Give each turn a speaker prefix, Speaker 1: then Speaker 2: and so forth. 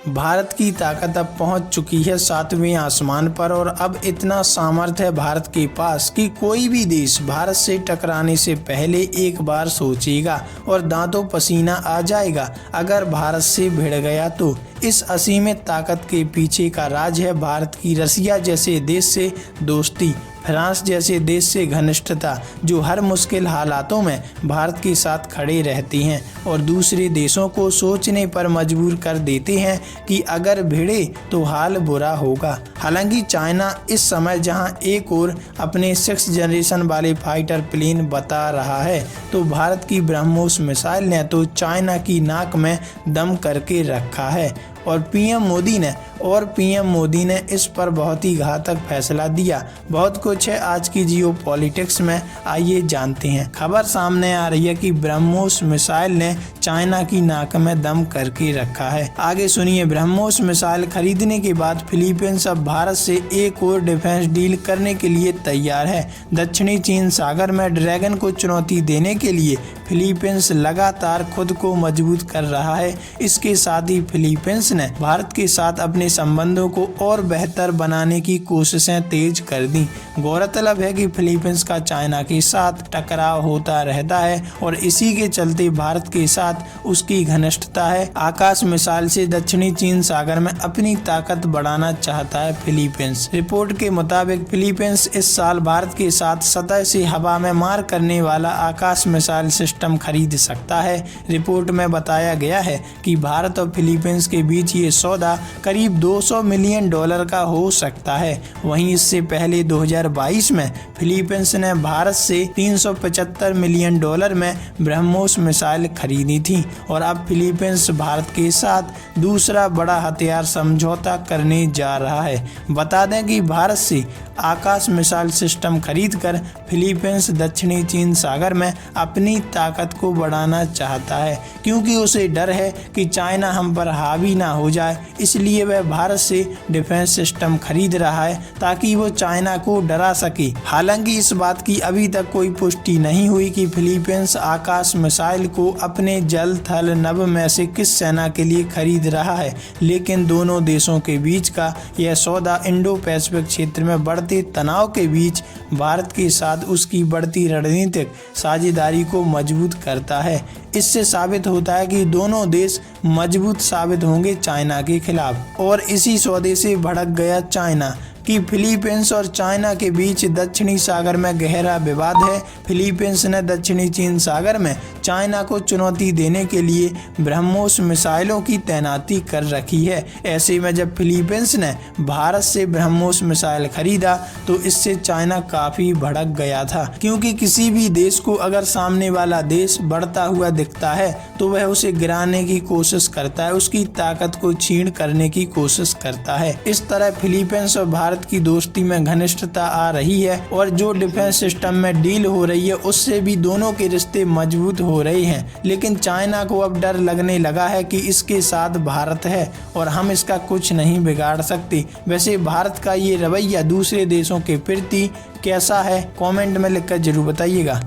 Speaker 1: भारत की ताकत अब पहुंच चुकी है 7वें आसमान पर और अब इतना सामर्थ्य है भारत के पास कि कोई भी देश भारत से टकराने से पहले एक बार सोचेगा और दांतों पसीना आ जाएगा अगर भारत से भिड़ गया तो। इस असीमित ताकत के पीछे का राज है भारत की रसिया जैसे देश से दोस्ती, फ्रांस जैसे देश से घनिष्ठता, जो हर मुश्किल हालातों में भारत के साथ खड़े रहती हैं और दूसरे देशों को सोचने पर मजबूर कर देते हैं कि अगर भिड़े तो हाल बुरा होगा। हालांकि चाइना इस समय जहां एक ओर अपने 6th जनरेशन वाले फाइटर प्लेन बता रहा है तो भारत की ब्रह्मोस मिसाइल ने तो चाइना की नाक में दम करके रखा है और पीएम मोदी ने इस पर बहुत ही घातक फैसला दिया। बहुत कुछ है आज की जियोपॉलिटिक्स में, आइए जानते हैं। खबर सामने आ रही है कि ब्रह्मोस मिसाइल ने चाइना की नाक में दम करके रखा है। आगे सुनिए। ब्रह्मोस मिसाइल खरीदने के बाद फिलीपींस अब भारत से एक और डिफेंस डील करने के लिए तैयार है। दक्षिणी चीन सागर में ड्रैगन को चुनौती देने के लिए फिलीपींस लगातार खुद को मजबूत कर रहा है। इसके साथ ही फिलीपींस ने भारत के साथ अपने संबंधों को और बेहतर बनाने की कोशिशें तेज कर दी। गौरतलब है कि फिलीपींस का चाइना के साथ टकराव होता रहता है और इसी के चलते भारत के साथ उसकी घनिष्ठता है। आकाश मिसाइल से दक्षिणी चीन सागर में अपनी ताकत बढ़ाना चाहता है फिलीपींस। रिपोर्ट के मुताबिक फिलीपींस इस साल भारत के साथ सतह से हवा में मार करने वाला आकाश मिसाइल सिस्टम खरीद सकता है। रिपोर्ट में बताया गया है कि भारत और फिलीपींस के बीच ये सौदा करीब $200 मिलियन का हो सकता है। वहीं इससे पहले 2022 में फिलीपींस ने भारत से $375 मिलियन में ब्रह्मोस मिसाइल खरीदी थी और अब फिलीपींस भारत के साथ दूसरा बड़ा हथियार समझौता करने जा रहा है। बता दें कि भारत से आकाश मिसाइल सिस्टम खरीदकर फिलीपींस दक्षिणी चीन सागर में अपनी ताकत को बढ़ाना चाहता है, क्योंकि उसे डर है कि चाइना हम पर हावी ना हो जाए। इसलिए वह भारत से डिफेंस सिस्टम खरीद रहा है ताकि वो चाइना को डरा सके। हालांकि इस बात की अभी तक कोई पुष्टि नहीं हुई कि फिलीपींस आकाश मिसाइल को अपने जल थल नभ में से किस सेना के लिए खरीद रहा है, लेकिन दोनों देशों के बीच का यह सौदा इंडो पैसिफिक क्षेत्र में बढ़ते तनाव के बीच भारत के साथ उसकी बढ़ती रणनीतिक साझेदारी को मजबूत करता है। इससे साबित होता है कि दोनों देश मजबूत साबित होंगे चाइना के खिलाफ। और इसी सौदे से भड़क गया चाइना कि फिलीपींस और चाइना के बीच दक्षिणी सागर में गहरा विवाद है। फिलीपींस ने दक्षिणी चीन सागर में चाइना को चुनौती देने के लिए ब्रह्मोस मिसाइलों की तैनाती कर रखी है। ऐसे में जब फिलीपींस ने भारत से ब्रह्मोस मिसाइल खरीदा तो इससे चाइना काफी भड़क गया था, क्योंकि किसी भी देश को अगर सामने वाला देश बढ़ता हुआ दिखता है तो वह उसे गिराने की कोशिश करता है, उसकी ताकत को छीन करने की कोशिश करता है। इस तरह फिलीपींस और भारत की दोस्ती में घनिष्ठता आ रही है और जो डिफेंस सिस्टम में डील हो रही है उससे भी दोनों के रिश्ते मजबूत हो रहे हैं। लेकिन चाइना को अब डर लगने लगा है कि इसके साथ भारत है और हम इसका कुछ नहीं बिगाड़ सकते। वैसे भारत का ये रवैया दूसरे देशों के प्रति कैसा है, कमेंट में लिखकर जरूर बताइएगा।